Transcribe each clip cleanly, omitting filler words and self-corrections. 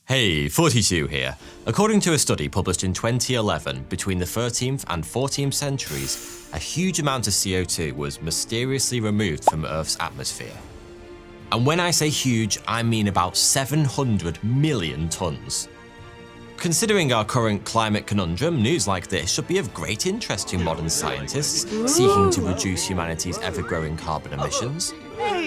Hey, 42 here. According to a study published in 2011, between the 13th and 14th centuries, a huge amount of CO2 was mysteriously removed from Earth's atmosphere. And when I say huge, I mean about 700 million tons. Considering our current climate conundrum, news like this should be of great interest to modern scientists seeking to reduce humanity's ever-growing carbon emissions.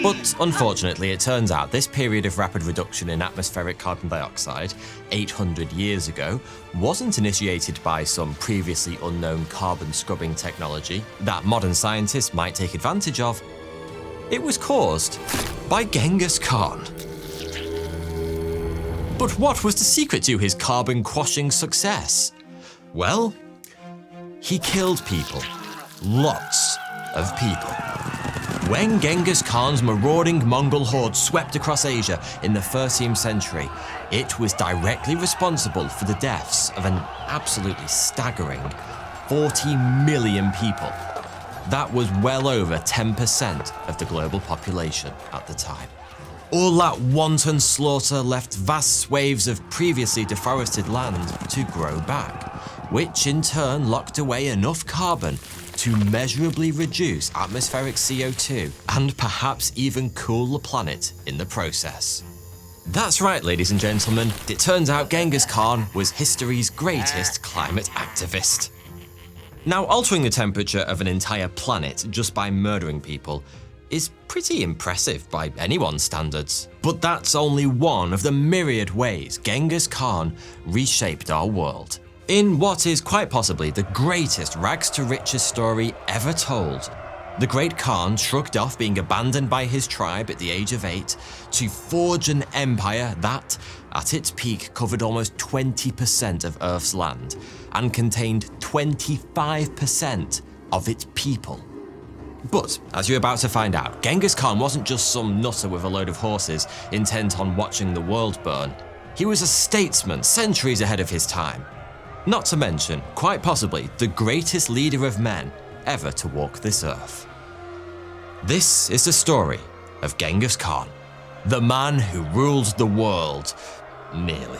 But unfortunately, it turns out this period of rapid reduction in atmospheric carbon dioxide 800 years ago wasn't initiated by some previously unknown carbon scrubbing technology that modern scientists might take advantage of. It was caused by Genghis Khan. But what was the secret to his carbon-quashing success? Well, he killed people. Lots of people. When Genghis Khan's marauding Mongol horde swept across Asia in the 13th century, it was directly responsible for the deaths of an absolutely staggering 40 million people. That was well over 10% of the global population at the time. All that wanton slaughter left vast swathes of previously deforested land to grow back, which in turn locked away enough carbon to measurably reduce atmospheric CO2 and perhaps even cool the planet in the process. That's right, ladies and gentlemen, it turns out Genghis Khan was history's greatest climate activist. Now, altering the temperature of an entire planet just by murdering people is pretty impressive by anyone's standards. But that's only one of the myriad ways Genghis Khan reshaped our world. In what is quite possibly the greatest rags to riches story ever told, the great Khan shrugged off being abandoned by his tribe at the age of 8 to forge an empire that, at its peak, covered almost 20% of Earth's land and contained 25% of its people. But, as you're about to find out, Genghis Khan wasn't just some nutter with a load of horses intent on watching the world burn. He was a statesman centuries ahead of his time. Not to mention, quite possibly, the greatest leader of men ever to walk this earth. This is the story of Genghis Khan, the man who ruled the world, nearly.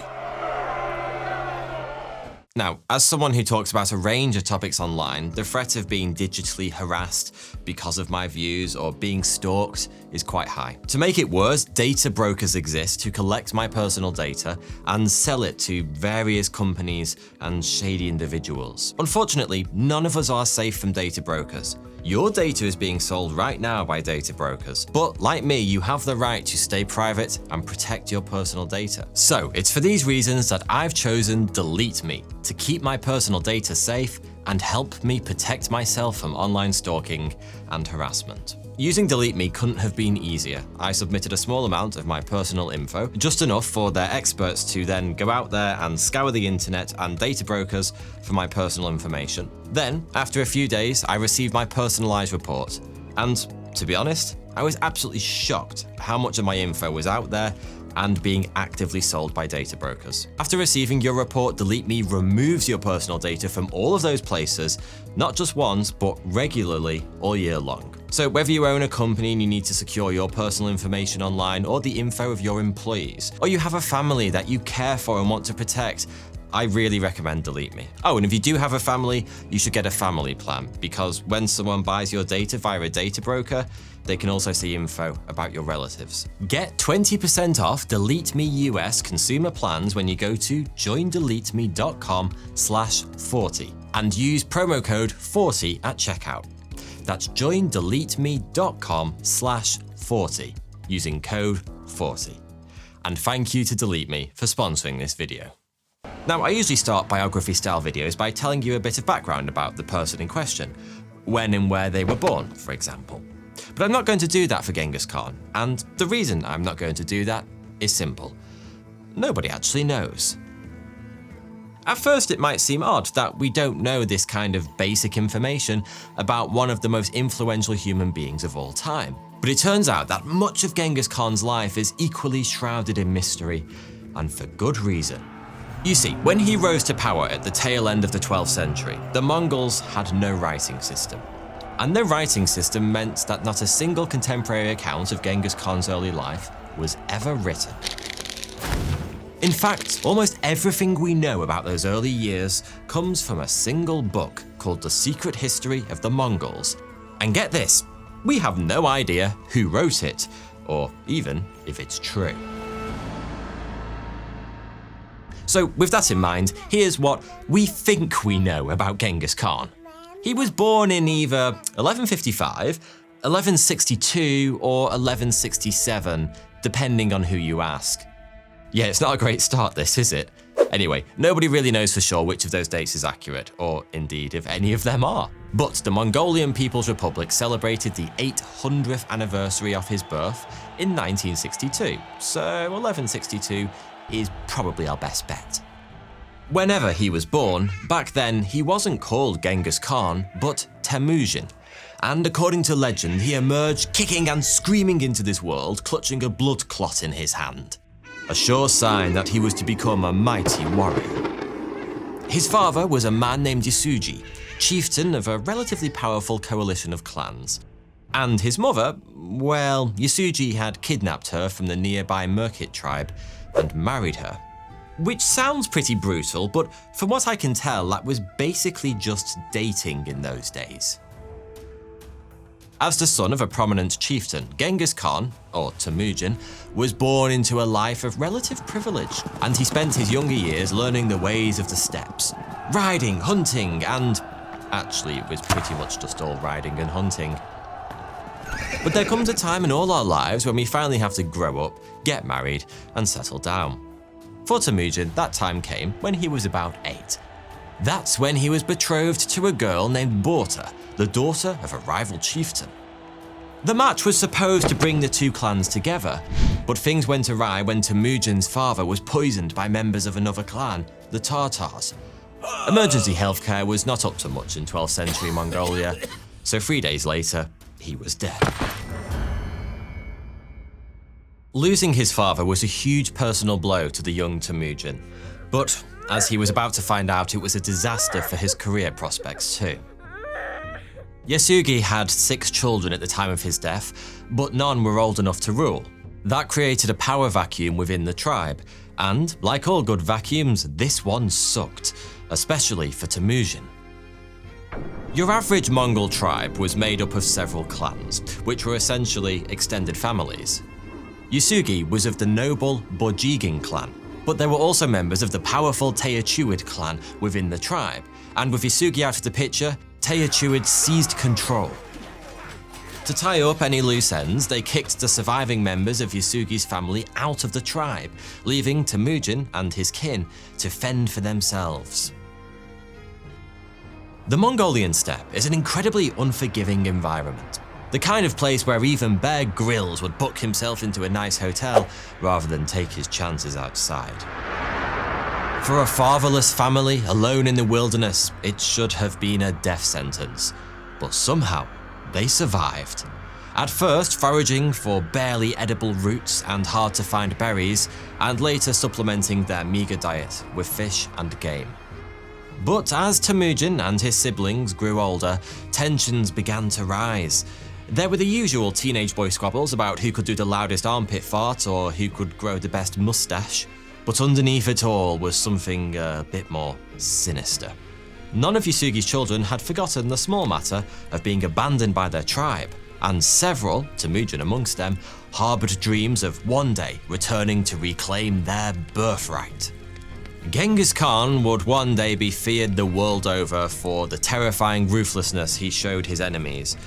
Now, as someone who talks about a range of topics online, the threat of being digitally harassed because of my views or being stalked is quite high. To make it worse, data brokers exist to collect my personal data and sell it to various companies and shady individuals. Unfortunately, none of us are safe from data brokers. Your data is being sold right now by data brokers, but like me, you have the right to stay private and protect your personal data. So it's for these reasons that I've chosen Delete Me to keep my personal data safe and help me protect myself from online stalking and harassment. Using Delete Me couldn't have been easier. I submitted a small amount of my personal info, just enough for their experts to then go out there and scour the internet and data brokers for my personal information. Then, after a few days, I received my personalized report. And to be honest, I was absolutely shocked how much of my info was out there and being actively sold by data brokers. After receiving your report, Delete Me removes your personal data from all of those places, not just once, but regularly all year long. So whether you own a company and you need to secure your personal information online, or the info of your employees, or you have a family that you care for and want to protect, I really recommend Delete Me. Oh, and if you do have a family, you should get a family plan, because when someone buys your data via a data broker, they can also see info about your relatives. Get 20% off Delete Me US consumer plans when you go to joindeleteme.com/40 and use promo code 40 at checkout. That's joindeleteme.com/40 using code 40. And thank you to Delete Me for sponsoring this video. Now, I usually start biography-style videos by telling you a bit of background about the person in question, when and where they were born, for example. But I'm not going to do that for Genghis Khan, and the reason I'm not going to do that is simple. Nobody actually knows. At first, it might seem odd that we don't know this kind of basic information about one of the most influential human beings of all time. But it turns out that much of Genghis Khan's life is equally shrouded in mystery, and for good reason. You see, when he rose to power at the tail end of the 12th century, the Mongols had no writing system. And the writing system meant that not a single contemporary account of Genghis Khan's early life was ever written. In fact, almost everything we know about those early years comes from a single book called The Secret History of the Mongols. And get this, we have no idea who wrote it, or even if it's true. So with that in mind, here's what we think we know about Genghis Khan. He was born in either 1155, 1162, or 1167, depending on who you ask. Yeah, it's not a great start this, is it? Anyway, nobody really knows for sure which of those dates is accurate, or indeed if any of them are. But the Mongolian People's Republic celebrated the 800th anniversary of his birth in 1962, so 1162 is probably our best bet. Whenever he was born, back then he wasn't called Genghis Khan, but Temujin. And according to legend, he emerged kicking and screaming into this world, clutching a blood clot in his hand. A sure sign that he was to become a mighty warrior. His father was a man named Yasugi, chieftain of a relatively powerful coalition of clans. And his mother, well, Yasugi had kidnapped her from the nearby Merkit tribe and married her. Which sounds pretty brutal, but from what I can tell, that was basically just dating in those days. As the son of a prominent chieftain, Genghis Khan, or Temujin, was born into a life of relative privilege, and he spent his younger years learning the ways of the steppes, riding, hunting, and actually it was pretty much just all riding and hunting. But there comes a time in all our lives when we finally have to grow up, get married, and settle down. For Temujin, that time came when he was about 8. That's when he was betrothed to a girl named Borta, the daughter of a rival chieftain. The match was supposed to bring the two clans together, but things went awry when Temujin's father was poisoned by members of another clan, the Tartars. Emergency healthcare was not up to much in 12th century Mongolia, so 3 days later, he was dead. Losing his father was a huge personal blow to the young Temujin, but as he was about to find out, it was a disaster for his career prospects too. Yasugi had 6 children at the time of his death, but none were old enough to rule. That created a power vacuum within the tribe, and like all good vacuums, this one sucked, especially for Temujin. Your average Mongol tribe was made up of several clans, which were essentially extended families. Yasugi was of the noble Borjigin clan, but there were also members of the powerful Teochew clan within the tribe, and with Yasugi out of the picture, Teochew seized control. To tie up any loose ends, they kicked the surviving members of Yasugi's family out of the tribe, leaving Temujin and his kin to fend for themselves. The Mongolian steppe is an incredibly unforgiving environment. The kind of place where even Bear Grylls would book himself into a nice hotel rather than take his chances outside. For a fatherless family alone in the wilderness, it should have been a death sentence. But somehow, they survived. At first foraging for barely edible roots and hard to find berries, and later supplementing their meager diet with fish and game. But as Temujin and his siblings grew older, tensions began to rise. There were the usual teenage boy squabbles about who could do the loudest armpit fart or who could grow the best mustache. But underneath it all was something a bit more sinister. None of Yasugi's children had forgotten the small matter of being abandoned by their tribe, and several, Temujin amongst them, harbored dreams of one day returning to reclaim their birthright. Genghis Khan would one day be feared the world over for the terrifying ruthlessness he showed his enemies.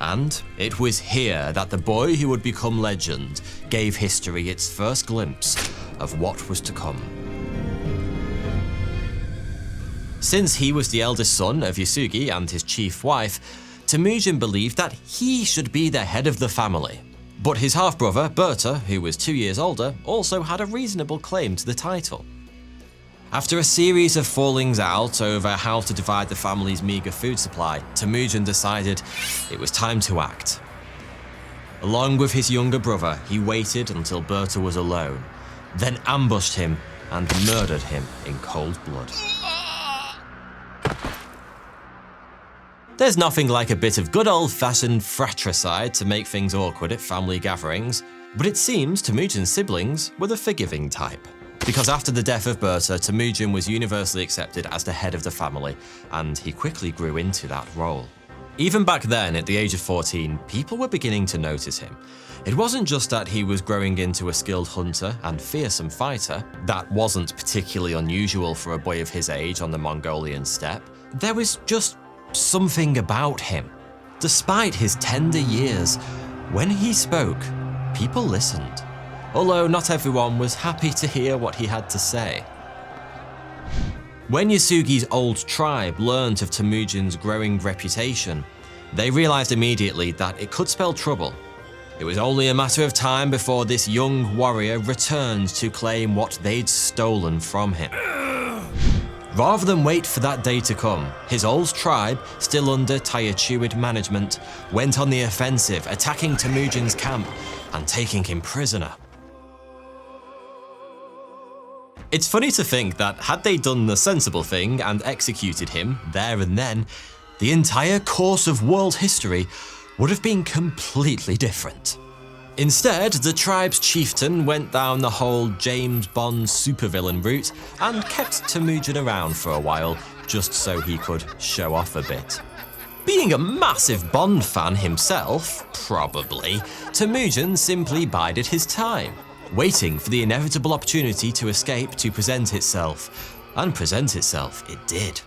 And it was here that the boy who would become legend gave history its first glimpse of what was to come. Since he was the eldest son of Yasugi and his chief wife, Temujin believed that he should be the head of the family. But his half-brother, Berta, who was 2 years older, also had a reasonable claim to the title. After a series of fallings out over how to divide the family's meager food supply, Temujin decided it was time to act. Along with his younger brother, he waited until Berta was alone, then ambushed him and murdered him in cold blood. There's nothing like a bit of good old-fashioned fratricide to make things awkward at family gatherings, but it seems Temujin's siblings were the forgiving type. because after the death of Berta, Temujin was universally accepted as the head of the family, and he quickly grew into that role. Even back then, at the age of 14, people were beginning to notice him. It wasn't just that he was growing into a skilled hunter and fearsome fighter. That wasn't particularly unusual for a boy of his age on the Mongolian steppe. There was just something about him. Despite his tender years, when he spoke, people listened. Although not everyone was happy to hear what he had to say. When Yasugi's old tribe learned of Temujin's growing reputation, they realized immediately that it could spell trouble. It was only a matter of time before this young warrior returned to claim what they'd stolen from him. Rather than wait for that day to come, his old tribe, still under Tayachuid management, went on the offensive, attacking Temujin's camp and taking him prisoner. It's funny to think that had they done the sensible thing and executed him there and then, the entire course of world history would have been completely different. Instead, the tribe's chieftain went down the whole James Bond supervillain route and kept Temujin around for a while, just so he could show off a bit. Being a massive Bond fan himself, probably, Temujin simply bided his time, waiting for the inevitable opportunity to escape to present itself. And present itself it did.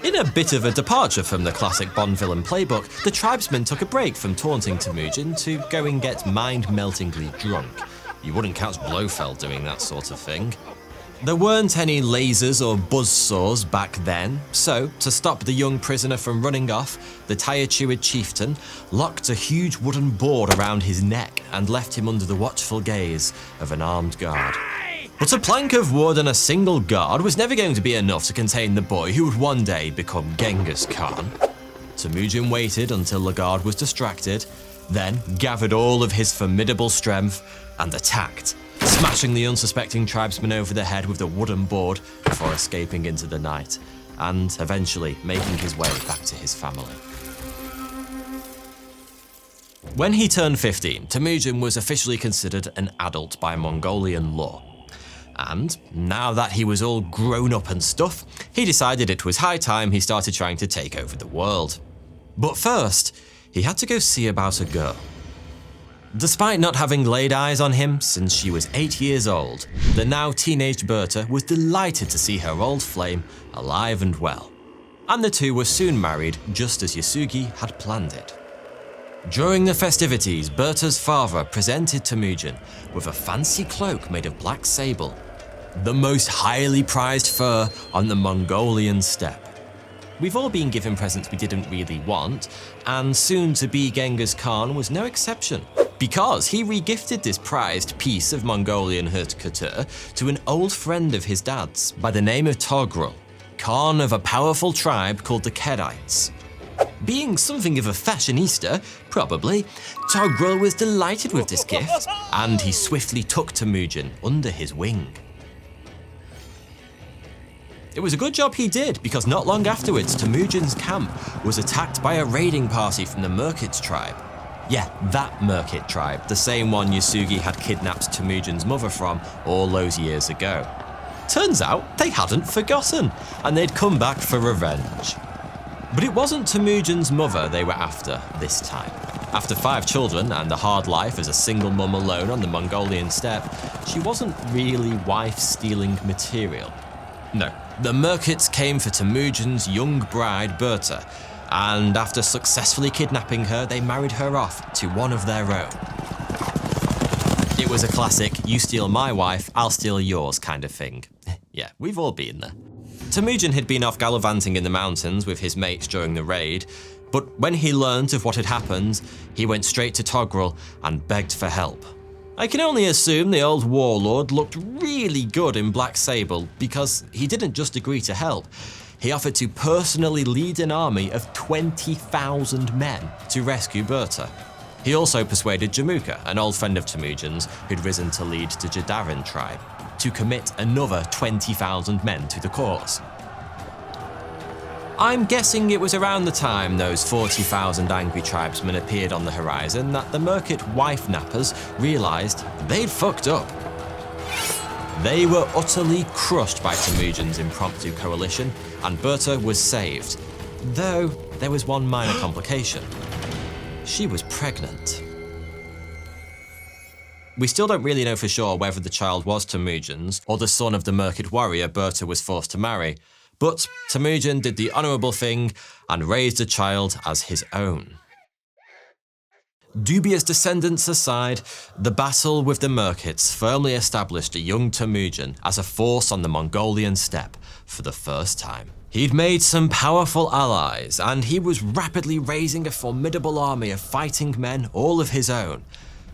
In a bit of a departure from the classic Bond villain playbook, the tribesmen took a break from taunting Temujin to go and get mind-meltingly drunk. You wouldn't catch Blofeld doing that sort of thing. There weren't any lasers or buzzsaws back then, so to stop the young prisoner from running off, the Tayachuid chieftain locked a huge wooden board around his neck and left him under the watchful gaze of an armed guard. But a plank of wood and a single guard was never going to be enough to contain the boy who would one day become Genghis Khan. Temujin waited until the guard was distracted, then gathered all of his formidable strength and attacked, smashing the unsuspecting tribesman over the head with the wooden board before escaping into the night, and eventually making his way back to his family. When he turned 15, Temujin was officially considered an adult by Mongolian law. And now that he was all grown up and stuff, he decided it was high time he started trying to take over the world. But first, he had to go see about a girl. Despite not having laid eyes on him since she was 8 years old, the now teenaged Berta was delighted to see her old flame alive and well. And the two were soon married, just as Yasugi had planned it. During the festivities, Berta's father presented Temujin with a fancy cloak made of black sable, the most highly prized fur on the Mongolian steppe. We've all been given presents we didn't really want, and soon-to-be Genghis Khan was no exception, because he regifted this prized piece of Mongolian haute couture to an old friend of his dad's by the name of Togrul, Khan of a powerful tribe called the Khwarites. Being something of a fashionista, probably, Togrul was delighted with this gift, and he swiftly took Temujin under his wing. It was a good job he did, because not long afterwards, Temujin's camp was attacked by a raiding party from the Merkit tribe. Yeah, that Merkit tribe, the same one Yasugi had kidnapped Temujin's mother from all those years ago. Turns out they hadn't forgotten, and they'd come back for revenge. But it wasn't Temujin's mother they were after this time. After 5 children and a hard life as a single mum alone on the Mongolian steppe, she wasn't really wife-stealing material. No, the Merkits came for Temujin's young bride Berta, and after successfully kidnapping her, they married her off to one of their own. It was a classic, you steal my wife, I'll steal yours kind of thing. Yeah, we've all been there. Temujin had been off gallivanting in the mountains with his mates during the raid, but when he learned of what had happened, he went straight to Togrul and begged for help. I can only assume the old warlord looked really good in black sable because he didn't just agree to help, he offered to personally lead an army of 20,000 men to rescue Berta. He also persuaded Jamuka, an old friend of Temujin's who'd risen to lead the Jadarin tribe, to commit another 20,000 men to the cause. I'm guessing it was around the time those 40,000 angry tribesmen appeared on the horizon that the Merkit wife nappers realised they'd fucked up. They were utterly crushed by Temujin's impromptu coalition, and Berta was saved. Though there was one minor complication. She was pregnant. We still don't really know for sure whether the child was Temujin's or the son of the Merkit warrior Berta was forced to marry, but Temujin did the honourable thing and raised the child as his own. Dubious descendants aside, the battle with the Merkits firmly established a young Temujin as a force on the Mongolian steppe for the first time. He'd made some powerful allies, and he was rapidly raising a formidable army of fighting men all of his own.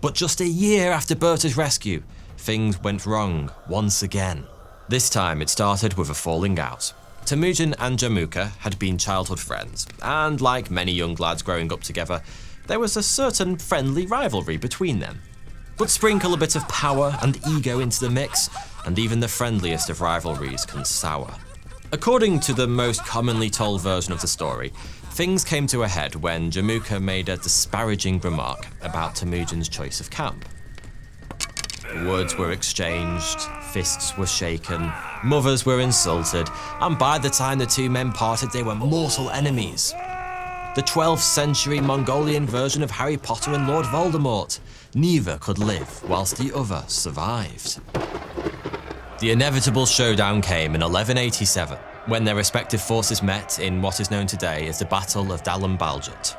But just a year after Berta's rescue, things went wrong once again. This time it started with a falling out. Temujin and Jamuka had been childhood friends, and like many young lads growing up together, there was a certain friendly rivalry between them. But sprinkle a bit of power and ego into the mix, and even the friendliest of rivalries can sour. According to the most commonly told version of the story, things came to a head when Jamuka made a disparaging remark about Temujin's choice of camp. Words were exchanged, fists were shaken, mothers were insulted, and by the time the two men parted, they were mortal enemies. The 12th century Mongolian version of Harry Potter and Lord Voldemort. Neither could live whilst the other survived. The inevitable showdown came in 1187, when their respective forces met in what is known today as the Battle of Dalam Baljut.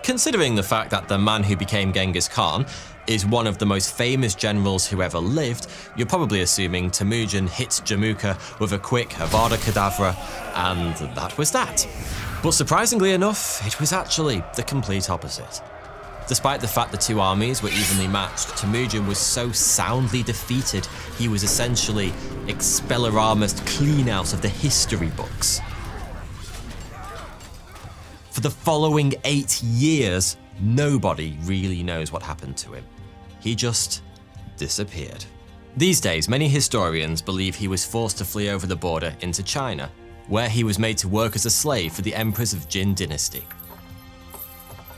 Considering the fact that the man who became Genghis Khan is one of the most famous generals who ever lived, you're probably assuming Temujin hit Jamuka with a quick Avada Kedavra, and that was that. But surprisingly enough, it was actually the complete opposite. Despite the fact the two armies were evenly matched, Temujin was so soundly defeated, he was essentially expelloramused clean out of the history books. For the following 8 years, nobody really knows what happened to him. He just disappeared. These days, many historians believe he was forced to flee over the border into China, where he was made to work as a slave for the emperors of Jin dynasty.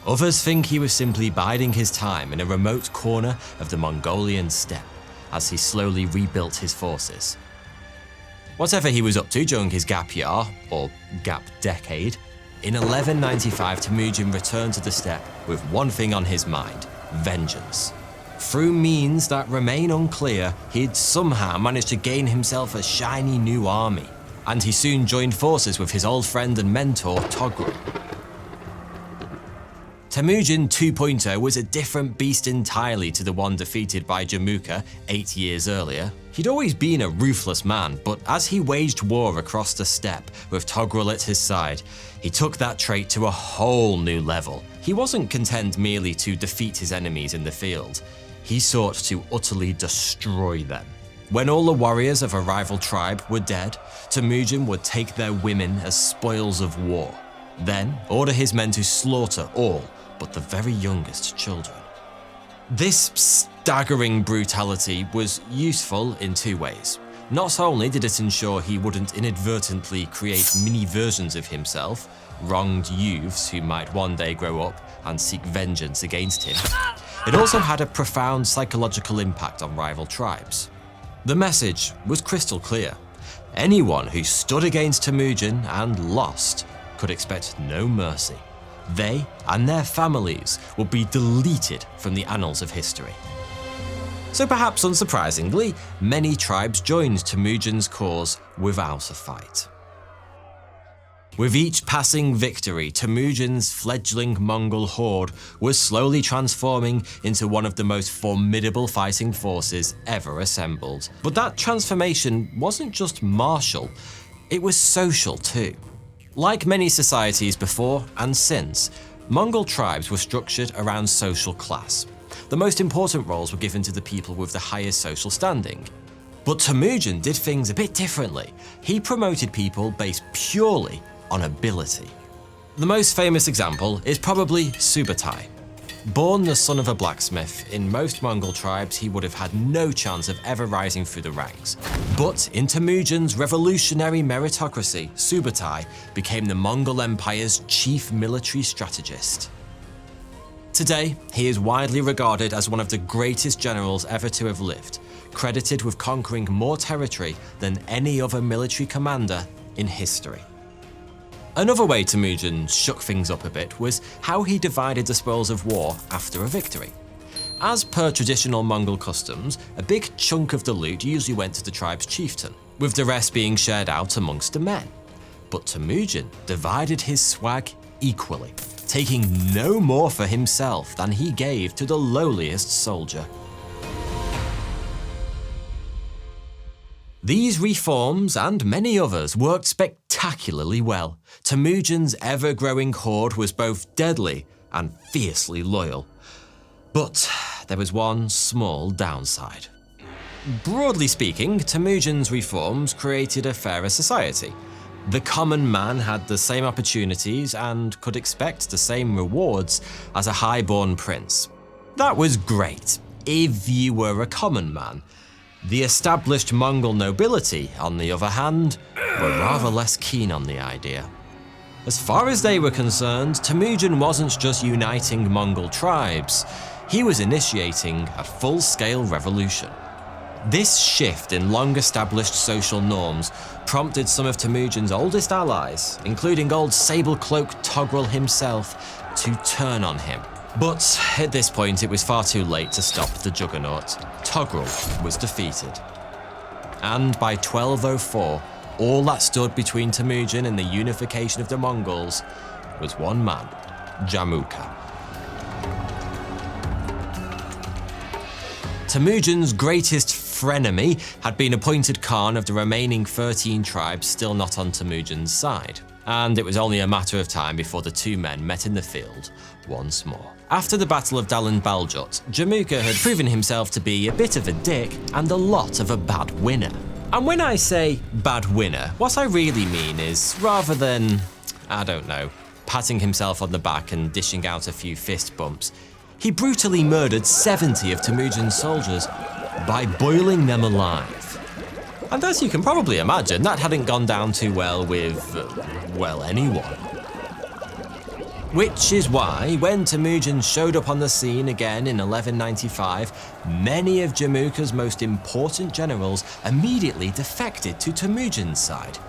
Others think he was simply biding his time in a remote corner of the Mongolian steppe as he slowly rebuilt his forces. Whatever he was up to during his gap year, or gap decade, in 1195 Temujin returned to the steppe with one thing on his mind: vengeance. Through means that remain unclear, he'd somehow managed to gain himself a shiny new army, and he soon joined forces with his old friend and mentor Togrul. Temujin 2.0 was a different beast entirely to the one defeated by Jamuka 8 years earlier. He'd always been a ruthless man, but as he waged war across the steppe with Togrul at his side, he took that trait to a whole new level. He wasn't content merely to defeat his enemies in the field. He sought to utterly destroy them. When all the warriors of a rival tribe were dead, Temujin would take their women as spoils of war, then order his men to slaughter all but the very youngest children. This staggering brutality was useful in two ways. Not only did it ensure he wouldn't inadvertently create mini versions of himself, wronged youths who might one day grow up and seek vengeance against him, it also had a profound psychological impact on rival tribes. The message was crystal clear. Anyone who stood against Temujin and lost could expect no mercy. They and their families would be deleted from the annals of history. So perhaps unsurprisingly, many tribes joined Temujin's cause without a fight. With each passing victory, Temujin's fledgling Mongol horde was slowly transforming into one of the most formidable fighting forces ever assembled. But that transformation wasn't just martial, it was social too. Like many societies before and since, Mongol tribes were structured around social class. The most important roles were given to the people with the highest social standing. But Temujin did things a bit differently. He promoted people based purely on ability. The most famous example is probably Subutai. Born the son of a blacksmith, in most Mongol tribes he would have had no chance of ever rising through the ranks. But in Temujin's revolutionary meritocracy, Subutai became the Mongol Empire's chief military strategist. Today, he is widely regarded as one of the greatest generals ever to have lived, credited with conquering more territory than any other military commander in history. Another way Temujin shook things up a bit was how he divided the spoils of war after a victory. As per traditional Mongol customs, a big chunk of the loot usually went to the tribe's chieftain, with the rest being shared out amongst the men. But Temujin divided his swag equally, taking no more for himself than he gave to the lowliest soldier. These reforms and many others worked spectacularly well. Temujin's ever-growing horde was both deadly and fiercely loyal. But there was one small downside. Broadly speaking, Temujin's reforms created a fairer society. The common man had the same opportunities and could expect the same rewards as a high-born prince. That was great, if you were a common man. The established Mongol nobility, on the other hand, were rather less keen on the idea. As far as they were concerned, Temujin wasn't just uniting Mongol tribes, he was initiating a full-scale revolution. This shift in long-established social norms prompted some of Temujin's oldest allies, including old sable-cloaked Togrul himself, to turn on him. But at this point, it was far too late to stop the juggernaut. Togrul was defeated. And by 1204, all that stood between Temujin and the unification of the Mongols was one man, Jamukha. Temujin's greatest frenemy had been appointed Khan of the remaining 13 tribes still not on Temujin's side, and it was only a matter of time before the two men met in the field once more. After the Battle of Dalan Baljut, Jamukha had proven himself to be a bit of a dick and a lot of a bad winner. And when I say bad winner, what I really mean is, rather than, I don't know, patting himself on the back and dishing out a few fist bumps, he brutally murdered 70 of Temujin's soldiers by boiling them alive. And as you can probably imagine, that hadn't gone down too well with, well, anyone. Which is why, when Temujin showed up on the scene again in 1195, many of Jamukha's most important generals immediately defected to Temujin's side.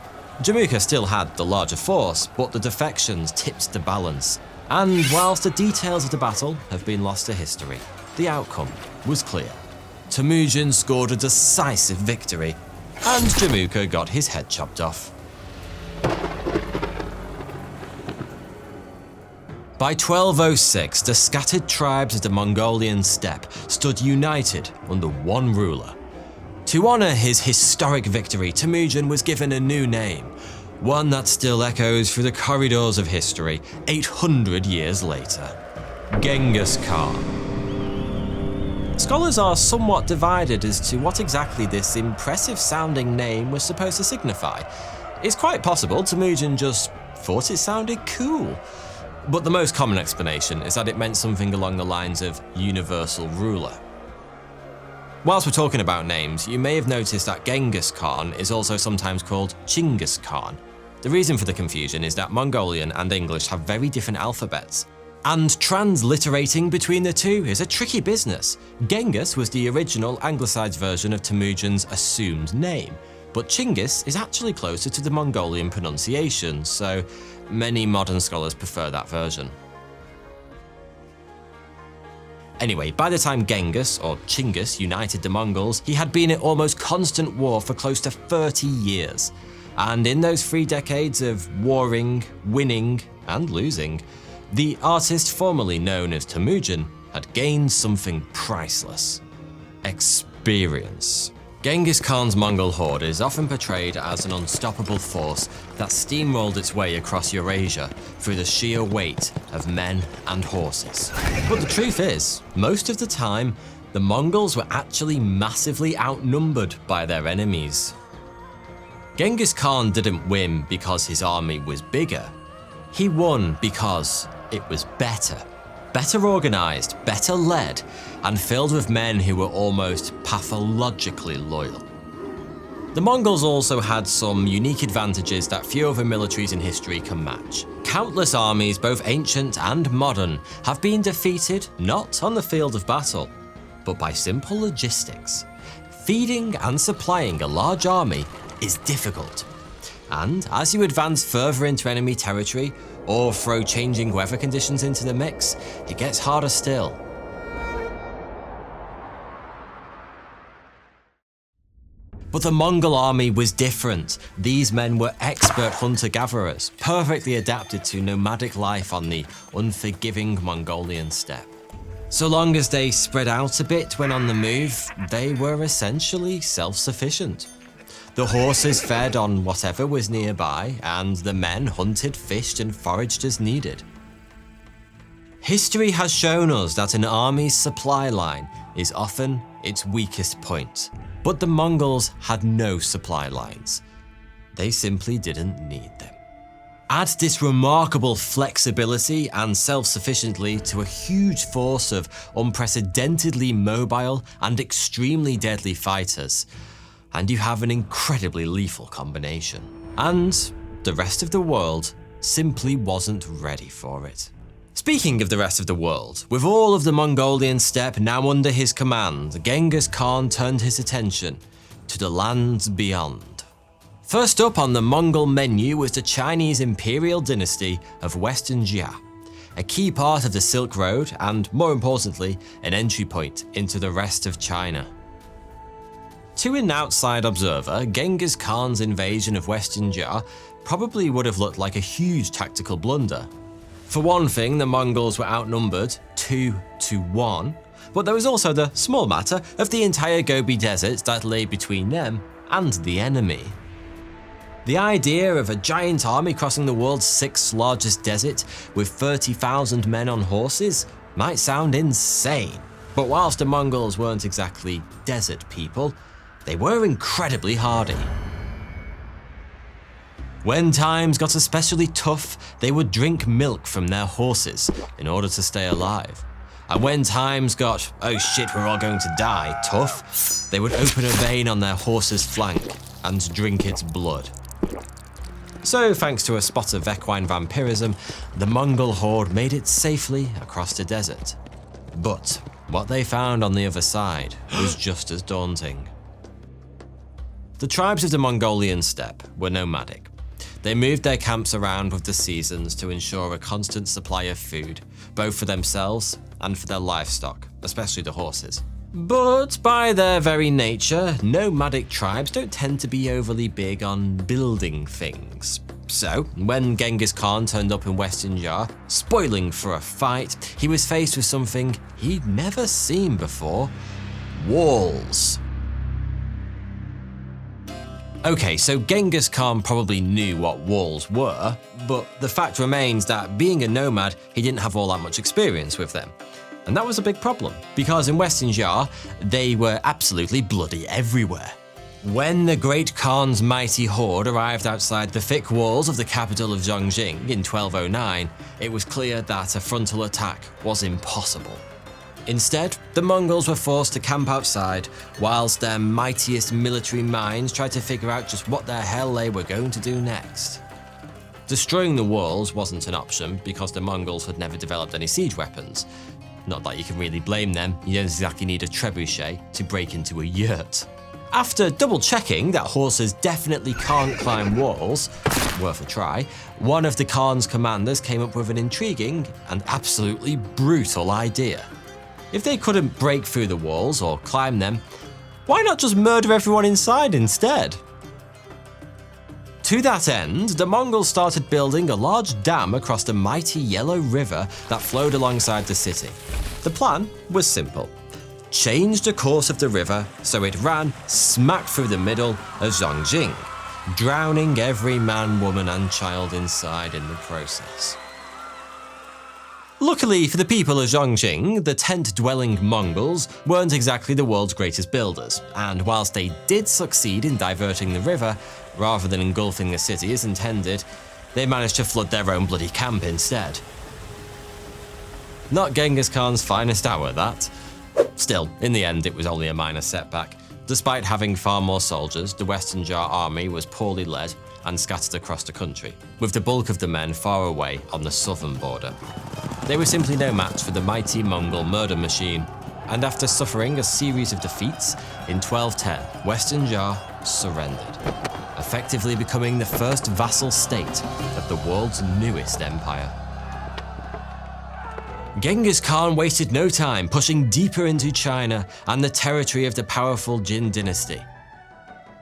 Jamukha still had the larger force, but the defections tipped the balance. And whilst the details of the battle have been lost to history, the outcome was clear. Temujin scored a decisive victory, and Jamukha got his head chopped off. By 1206, the scattered tribes of the Mongolian steppe stood united under one ruler. To honour his historic victory, Temujin was given a new name, one that still echoes through the corridors of history 800 years later: Genghis Khan. Scholars are somewhat divided as to what exactly this impressive-sounding name was supposed to signify. It's quite possible Temujin just thought it sounded cool. But the most common explanation is that it meant something along the lines of universal ruler. Whilst we're talking about names, you may have noticed that Genghis Khan is also sometimes called Chinggis Khan. The reason for the confusion is that Mongolian and English have very different alphabets, and transliterating between the two is a tricky business. Genghis was the original anglicized version of Temujin's assumed name, but Chinggis is actually closer to the Mongolian pronunciation, so many modern scholars prefer that version. Anyway, by the time Genghis, or Chinggis, united the Mongols, he had been at almost constant war for close to 30 years. And in those 3 decades of warring, winning, and losing, the artist formerly known as Temujin had gained something priceless: experience. Genghis Khan's Mongol horde is often portrayed as an unstoppable force that steamrolled its way across Eurasia through the sheer weight of men and horses. But the truth is, most of the time, the Mongols were actually massively outnumbered by their enemies. Genghis Khan didn't win because his army was bigger. He won because it was better. Better organized, better led, and filled with men who were almost pathologically loyal. The Mongols also had some unique advantages that few other militaries in history can match. Countless armies, both ancient and modern, have been defeated not on the field of battle, but by simple logistics. feeding and supplying a large army is difficult. And as you advance further into enemy territory, or throw changing weather conditions into the mix, it gets harder still. But the Mongol army was different. These men were expert hunter-gatherers, perfectly adapted to nomadic life on the unforgiving Mongolian steppe. So long as they spread out a bit when on the move, they were essentially self-sufficient. The horses fed on whatever was nearby, and the men hunted, fished, and foraged as needed. History has shown us that an army's supply line is often its weakest point. But the Mongols had no supply lines. They simply didn't need them. Add this remarkable flexibility and self-sufficiency to a huge force of unprecedentedly mobile and extremely deadly fighters, and you have an incredibly lethal combination. And the rest of the world simply wasn't ready for it. Speaking of the rest of the world, with all of the Mongolian steppe now under his command, Genghis Khan turned his attention to the lands beyond. First up on the Mongol menu was the Chinese imperial dynasty of Western Xia, a key part of the Silk Road and, more importantly, an entry point into the rest of China. To an outside observer, Genghis Khan's invasion of Western Xia probably would have looked like a huge tactical blunder. For one thing, the Mongols were outnumbered 2-1, but there was also the small matter of the entire Gobi Desert that lay between them and the enemy. The idea of a giant army crossing the world's 6th largest desert with 30,000 men on horses might sound insane, but whilst the Mongols weren't exactly desert people, they were incredibly hardy. When times got especially tough, they would drink milk from their horses in order to stay alive. And when times got, oh shit, we're all going to die, tough, they would open a vein on their horse's flank and drink its blood. So, thanks to a spot of equine vampirism, the Mongol horde made it safely across the desert. But what they found on the other side was just as daunting. The tribes of the Mongolian steppe were nomadic. They moved their camps around with the seasons to ensure a constant supply of food, both for themselves and for their livestock, especially the horses. But by their very nature, nomadic tribes don't tend to be overly big on building things. So, when Genghis Khan turned up in Western Xia, spoiling for a fight, he was faced with something he'd never seen before: walls. Okay, so Genghis Khan probably knew what walls were, but the fact remains that being a nomad, he didn't have all that much experience with them. And that was a big problem, because in Western Xia, they were absolutely bloody everywhere. When the Great Khan's mighty horde arrived outside the thick walls of the capital of Zhongjing in 1209, it was clear that a frontal attack was impossible. Instead, the Mongols were forced to camp outside, whilst their mightiest military minds tried to figure out just what the hell they were going to do next. Destroying the walls wasn't an option because the Mongols had never developed any siege weapons. Not that you can really blame them, you don't exactly need a trebuchet to break into a yurt. After double-checking that horses definitely can't climb walls, worth a try, one of the Khan's commanders came up with an intriguing and absolutely brutal idea. If they couldn't break through the walls or climb them, why not just murder everyone inside instead? To that end, the Mongols started building a large dam across the mighty Yellow River that flowed alongside the city. The plan was simple: change the course of the river so it ran smack through the middle of Zhongjing, drowning every man, woman and child inside in the process. Luckily for the people of Zhongjing, the tent-dwelling Mongols weren't exactly the world's greatest builders, and whilst they did succeed in diverting the river, rather than engulfing the city as intended, they managed to flood their own bloody camp instead. Not Genghis Khan's finest hour, that. Still, in the end, it was only a minor setback. Despite having far more soldiers, the Western Xia army was poorly led and scattered across the country, with the bulk of the men far away on the southern border. They were simply no match for the mighty Mongol murder machine, and after suffering a series of defeats, in 1210, Western Xia surrendered, effectively becoming the first vassal state of the world's newest empire. Genghis Khan wasted no time pushing deeper into China and the territory of the powerful Jin dynasty.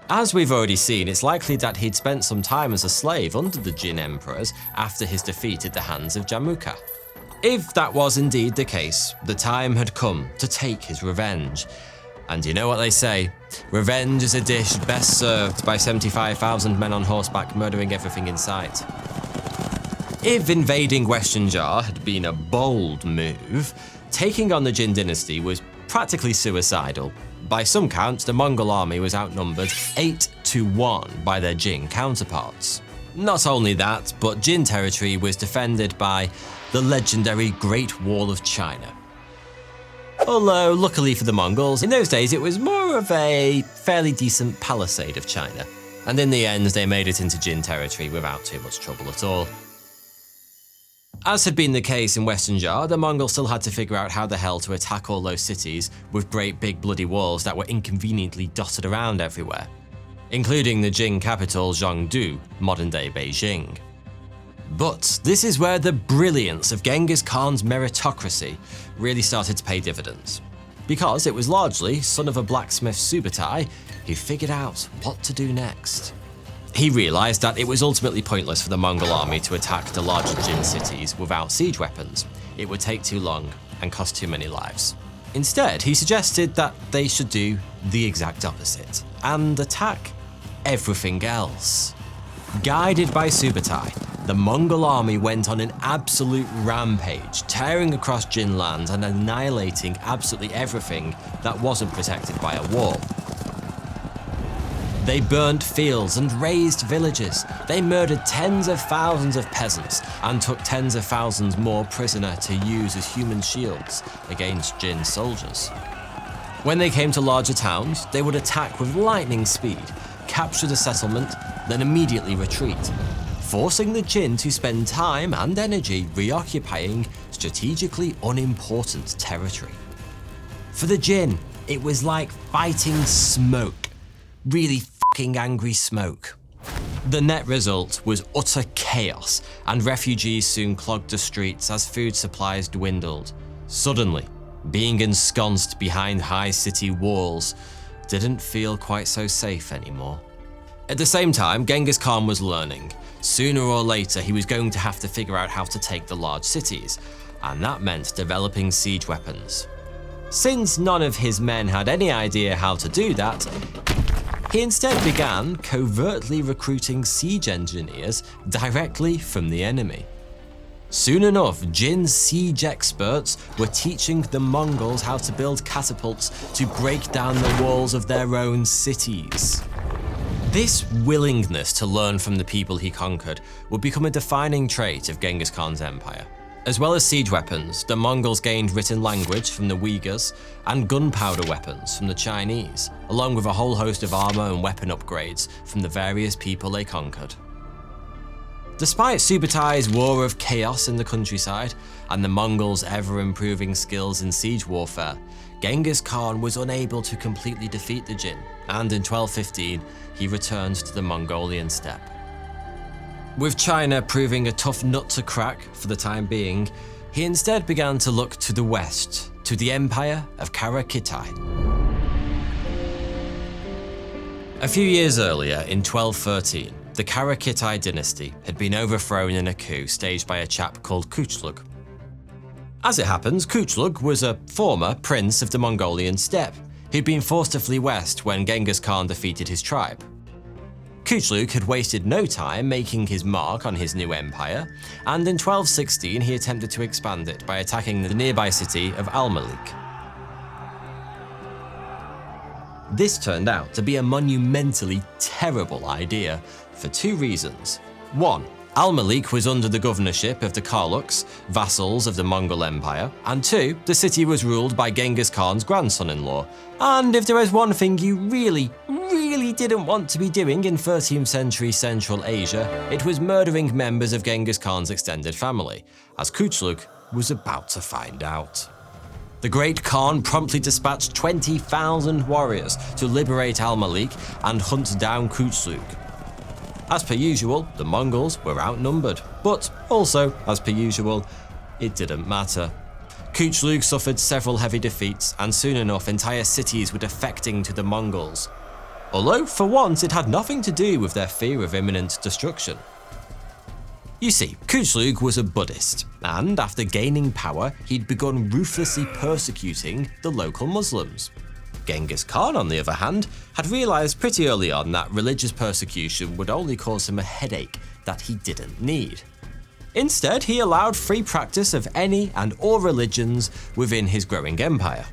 As we've already seen, it's likely that he'd spent some time as a slave under the Jin emperors after his defeat at the hands of Jamukha. If that was indeed the case, the time had come to take his revenge. And you know what they say, revenge is a dish best served by 75,000 men on horseback murdering everything in sight. If invading Western Xia had been a bold move, taking on the Jin dynasty was practically suicidal. By some counts, the Mongol army was outnumbered 8-1 by their Jin counterparts. Not only that, but Jin territory was defended by the legendary Great Wall of China. Although, luckily for the Mongols, in those days it was more of a fairly decent palisade of China, and in the end they made it into Jin territory without too much trouble at all. As had been the case in Western Xia, the Mongols still had to figure out how the hell to attack all those cities with great big bloody walls that were inconveniently dotted around everywhere, including the Jin capital Zhengdu, modern-day Beijing. But this is where the brilliance of Genghis Khan's meritocracy really started to pay dividends, because it was largely son of a blacksmith Subutai who figured out what to do next. He realised that it was ultimately pointless for the Mongol army to attack the larger Jin cities without siege weapons. It would take too long and cost too many lives. Instead, he suggested that they should do the exact opposite and attack everything else. Guided by Subutai, the Mongol army went on an absolute rampage, tearing across Jin land and annihilating absolutely everything that wasn't protected by a wall. They burnt fields and razed villages. They murdered tens of thousands of peasants and took tens of thousands more prisoner to use as human shields against Jin soldiers. When they came to larger towns, they would attack with lightning speed, capture the settlement, then immediately retreat, forcing the Jin to spend time and energy reoccupying strategically unimportant territory. For the Jin, it was like fighting smoke. Really fucking angry smoke. The net result was utter chaos, and refugees soon clogged the streets as food supplies dwindled. Suddenly, being ensconced behind high city walls didn't feel quite so safe anymore. At the same time, Genghis Khan was learning. Sooner or later, he was going to have to figure out how to take the large cities, and that meant developing siege weapons. Since none of his men had any idea how to do that, he instead began covertly recruiting siege engineers directly from the enemy. Soon enough, Jin siege experts were teaching the Mongols how to build catapults to break down the walls of their own cities. This willingness to learn from the people he conquered would become a defining trait of Genghis Khan's empire. As well as siege weapons, the Mongols gained written language from the Uyghurs and gunpowder weapons from the Chinese, along with a whole host of armor and weapon upgrades from the various people they conquered. Despite Subutai's war of chaos in the countryside and the Mongols' ever-improving skills in siege warfare, Genghis Khan was unable to completely defeat the Jin, and in 1215 he returned to the Mongolian steppe. With China proving a tough nut to crack for the time being, he instead began to look to the west, to the empire of Qara Khitai. A few years earlier, in 1213, the Qara Khitai dynasty had been overthrown in a coup staged by a chap called Kuchlug. As it happens, Kuchlug was a former prince of the Mongolian steppe, who'd been forced to flee west when Genghis Khan defeated his tribe. Kuchlug had wasted no time making his mark on his new empire, and in 1216 he attempted to expand it by attacking the nearby city of Al-Malik. This turned out to be a monumentally terrible idea for two reasons. One, Al-Malik was under the governorship of the Karluks, vassals of the Mongol Empire, and two, the city was ruled by Genghis Khan's grandson-in-law. And if there was one thing you really didn't want to be doing in 13th century Central Asia, it was murdering members of Genghis Khan's extended family, as Kuchlug was about to find out. The Great Khan promptly dispatched 20,000 warriors to liberate al-Malik and hunt down Kuchlug. As per usual, the Mongols were outnumbered, but also, as per usual, it didn't matter. Kuchlug suffered several heavy defeats, and soon enough entire cities were defecting to the Mongols. Although, for once, it had nothing to do with their fear of imminent destruction. You see, Kuchlug was a Buddhist, and after gaining power, he'd begun ruthlessly persecuting the local Muslims. Genghis Khan, on the other hand, had realised pretty early on that religious persecution would only cause him a headache that he didn't need. Instead, he allowed free practice of any and all religions within his growing empire.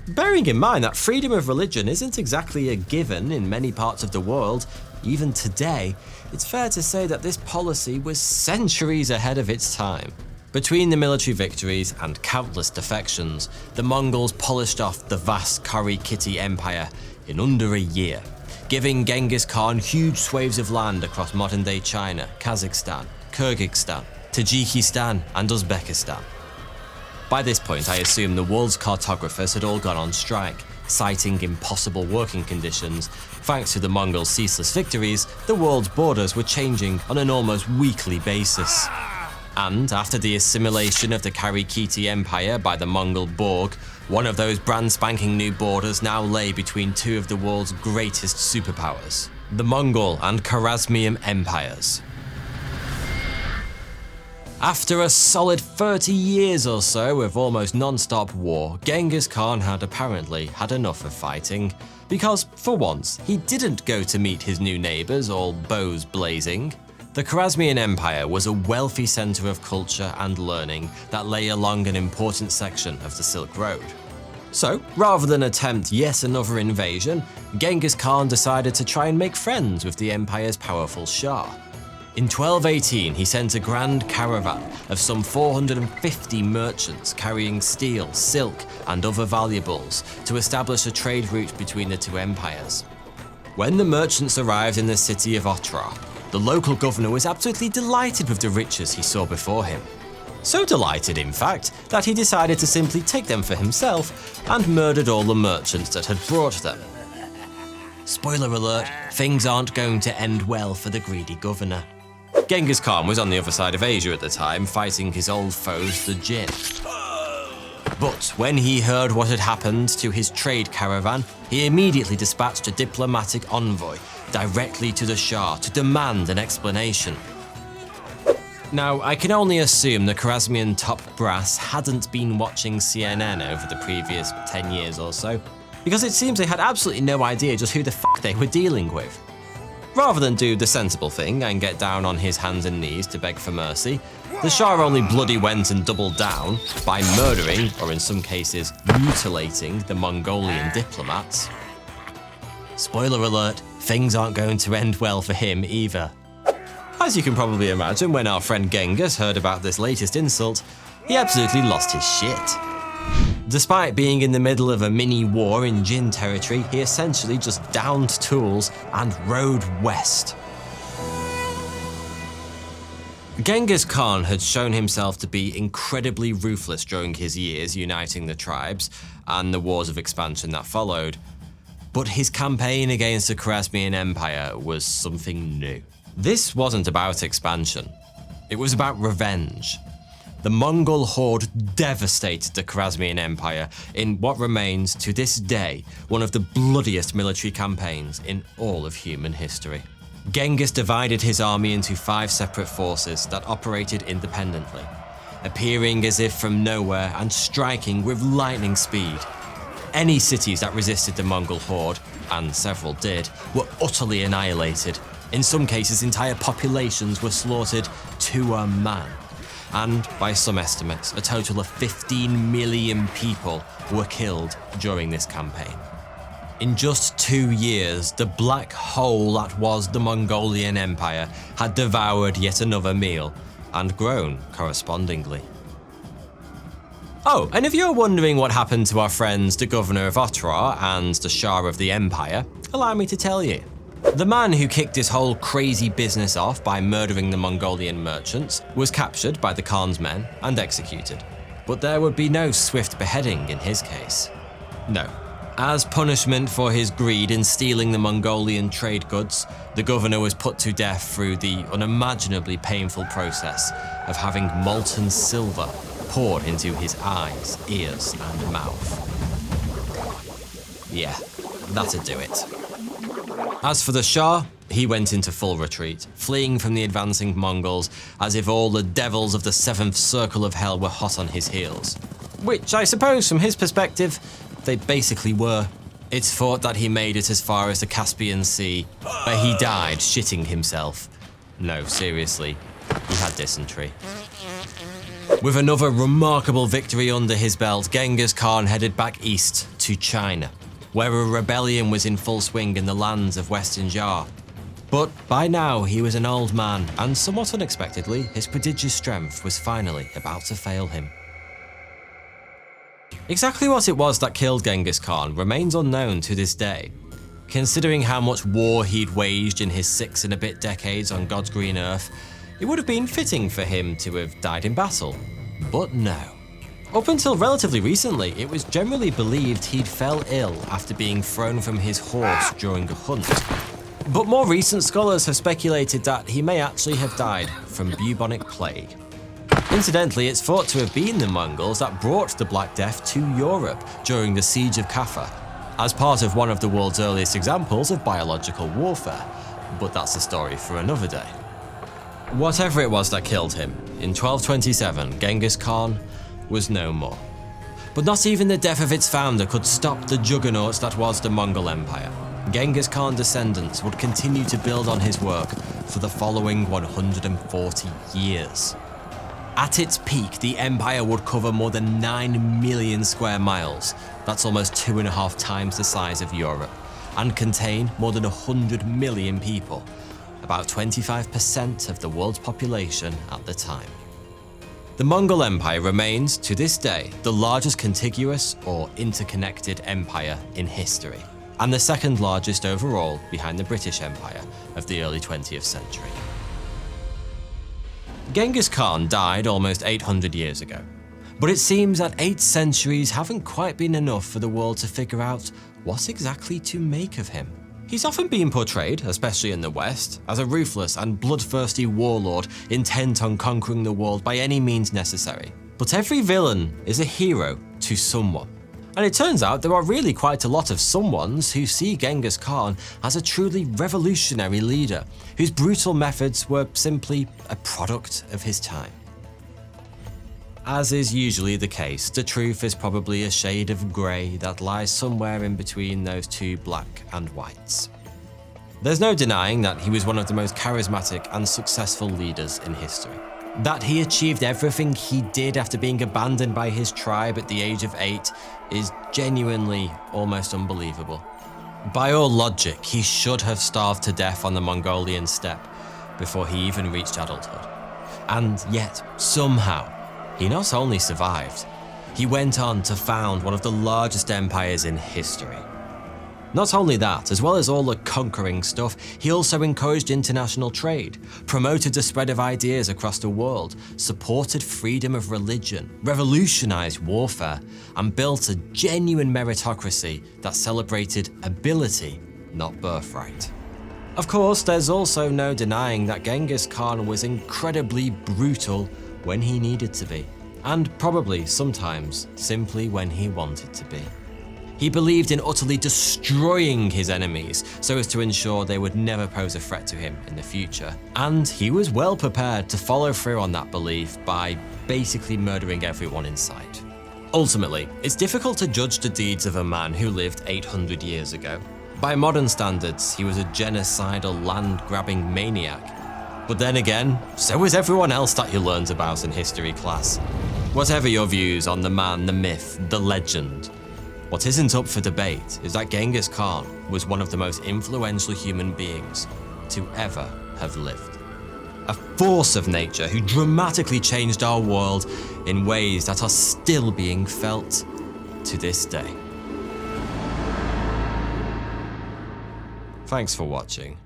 Bearing in mind that freedom of religion isn't exactly a given in many parts of the world, even today, it's fair to say that this policy was centuries ahead of its time. Between the military victories and countless defections, the Mongols polished off the vast Khitai Empire in under a year, giving Genghis Khan huge swathes of land across modern-day China, Kazakhstan, Kyrgyzstan, Tajikistan and Uzbekistan. By this point, I assume the world's cartographers had all gone on strike, citing impossible working conditions. Thanks to the Mongols' ceaseless victories, the world's borders were changing on an almost weekly basis. And after the assimilation of the Khitai Empire by the Mongol Borg, one of those brand spanking new borders now lay between two of the world's greatest superpowers, the Mongol and Khwarazmian empires. After a solid 30 years or so of almost non-stop war, Genghis Khan had apparently had enough of fighting, because for once he didn't go to meet his new neighbours all bows blazing. The Khwarazmian Empire was a wealthy centre of culture and learning that lay along an important section of the Silk Road. So, rather than attempt yet another invasion, Genghis Khan decided to try and make friends with the empire's powerful Shah. In 1218, he sent a grand caravan of some 450 merchants carrying steel, silk, and other valuables to establish a trade route between the two empires. When the merchants arrived in the city of Otrar, the local governor was absolutely delighted with the riches he saw before him. So delighted, in fact, that he decided to simply take them for himself and murdered all the merchants that had brought them. Spoiler alert, things aren't going to end well for the greedy governor. Genghis Khan was on the other side of Asia at the time, fighting his old foes, the Jin. But when he heard what had happened to his trade caravan, he immediately dispatched a diplomatic envoy directly to the Shah to demand an explanation. Now, I can only assume the Khwarazmian top brass hadn't been watching CNN over the previous 10 years or so, because it seems they had absolutely no idea just who the fuck they were dealing with. Rather than do the sensible thing and get down on his hands and knees to beg for mercy, the Shah only bloody went and doubled down by murdering, or in some cases mutilating, the Mongolian diplomats. Spoiler alert, things aren't going to end well for him either. As you can probably imagine, when our friend Genghis heard about this latest insult, he absolutely lost his shit. Despite being in the middle of a mini war in Jin territory, he essentially just downed tools and rode west. Genghis Khan had shown himself to be incredibly ruthless during his years uniting the tribes and the wars of expansion that followed. But his campaign against the Khwarazmian Empire was something new. This wasn't about expansion. It was about revenge. The Mongol horde devastated the Khwarazmian Empire in what remains to this day one of the bloodiest military campaigns in all of human history. Genghis divided his army into 5 separate forces that operated independently, appearing as if from nowhere and striking with lightning speed. Any cities that resisted the Mongol horde, and several did, were utterly annihilated. In some cases, entire populations were slaughtered to a man. And, by some estimates, a total of 15 million people were killed during this campaign. In just 2 years, the black hole that was the Mongolian Empire had devoured yet another meal, and grown correspondingly. Oh, and if you're wondering what happened to our friends the Governor of Otrar and the Shah of the Empire, allow me to tell you. The man who kicked this whole crazy business off by murdering the Mongolian merchants was captured by the Khan's men and executed. but there would be no swift beheading in his case. No. As punishment for his greed in stealing the Mongolian trade goods, the governor was put to death through the unimaginably painful process of having molten silver poured into his eyes, ears, and mouth. Yeah, that'd do it. As for the Shah, he went into full retreat, fleeing from the advancing Mongols as if all the devils of the seventh circle of hell were hot on his heels. Which I suppose, from his perspective, they basically were. It's thought that he made it as far as the Caspian Sea, where he died shitting himself. No, seriously, he had dysentery. With another remarkable victory under his belt, Genghis Khan headed back east to China, where a rebellion was in full swing in the lands of Western Xia. But by now he was an old man, and somewhat unexpectedly, his prodigious strength was finally about to fail him. Exactly what it was that killed Genghis Khan remains unknown to this day. Considering how much war he'd waged in his 6 and a bit decades on God's green earth, it would have been fitting for him to have died in battle. But no. Up until relatively recently, it was generally believed he'd fell ill after being thrown from his horse during a hunt. But more recent scholars have speculated that he may actually have died from bubonic plague. Incidentally, it's thought to have been the Mongols that brought the Black Death to Europe during the Siege of Qara, as part of one of the world's earliest examples of biological warfare. But that's a story for another day. Whatever it was that killed him, in 1227, Genghis Khan was no more. But not even the death of its founder could stop the juggernaut that was the Mongol Empire. Genghis Khan's descendants would continue to build on his work for the following 140 years. At its peak, the empire would cover more than 9 million square miles, that's almost 2.5 times the size of Europe, and contain more than 100 million people, about 25% of the world's population at the time. The Mongol Empire remains, to this day, the largest contiguous or interconnected empire in history, and the second largest overall behind the British Empire of the early 20th century. Genghis Khan died almost 800 years ago, but it seems that 8 centuries haven't quite been enough for the world to figure out what exactly to make of him. He's often been portrayed, especially in the West, as a ruthless and bloodthirsty warlord intent on conquering the world by any means necessary. But every villain is a hero to someone. And it turns out there are really quite a lot of someones who see Genghis Khan as a truly revolutionary leader, whose brutal methods were simply a product of his time. As is usually the case, the truth is probably a shade of grey that lies somewhere in between those two black and whites. There's no denying that he was one of the most charismatic and successful leaders in history. That he achieved everything he did after being abandoned by his tribe at the age of 8 is genuinely almost unbelievable. By all logic, he should have starved to death on the Mongolian steppe before he even reached adulthood. And yet, somehow, he not only survived, he went on to found one of the largest empires in history. Not only that, as well as all the conquering stuff, he also encouraged international trade, promoted the spread of ideas across the world, supported freedom of religion, revolutionized warfare, and built a genuine meritocracy that celebrated ability, not birthright. Of course, there's also no denying that Genghis Khan was incredibly brutal when he needed to be, and probably sometimes simply when he wanted to be. He believed in utterly destroying his enemies so as to ensure they would never pose a threat to him in the future. And he was well prepared to follow through on that belief by basically murdering everyone in sight. Ultimately, it's difficult to judge the deeds of a man who lived 800 years ago. By modern standards, he was a genocidal, land-grabbing maniac. But then again, so was everyone else that you learned about in history class. Whatever your views on the man, the myth, the legend, what isn't up for debate is that Genghis Khan was one of the most influential human beings to ever have lived. A force of nature who dramatically changed our world in ways that are still being felt to this day. Thanks for watching.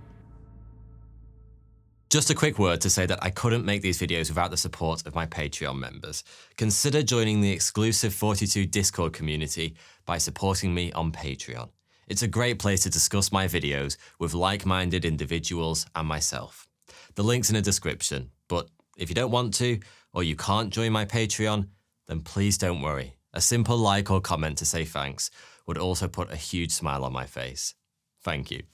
Just a quick word to say that I couldn't make these videos without the support of my Patreon members. Consider joining the exclusive 42 Discord community by supporting me on Patreon. It's a great place to discuss my videos with like-minded individuals and myself. The link's in the description, but if you don't want to, or you can't join my Patreon, then please don't worry. A simple like or comment to say thanks would also put a huge smile on my face. Thank you.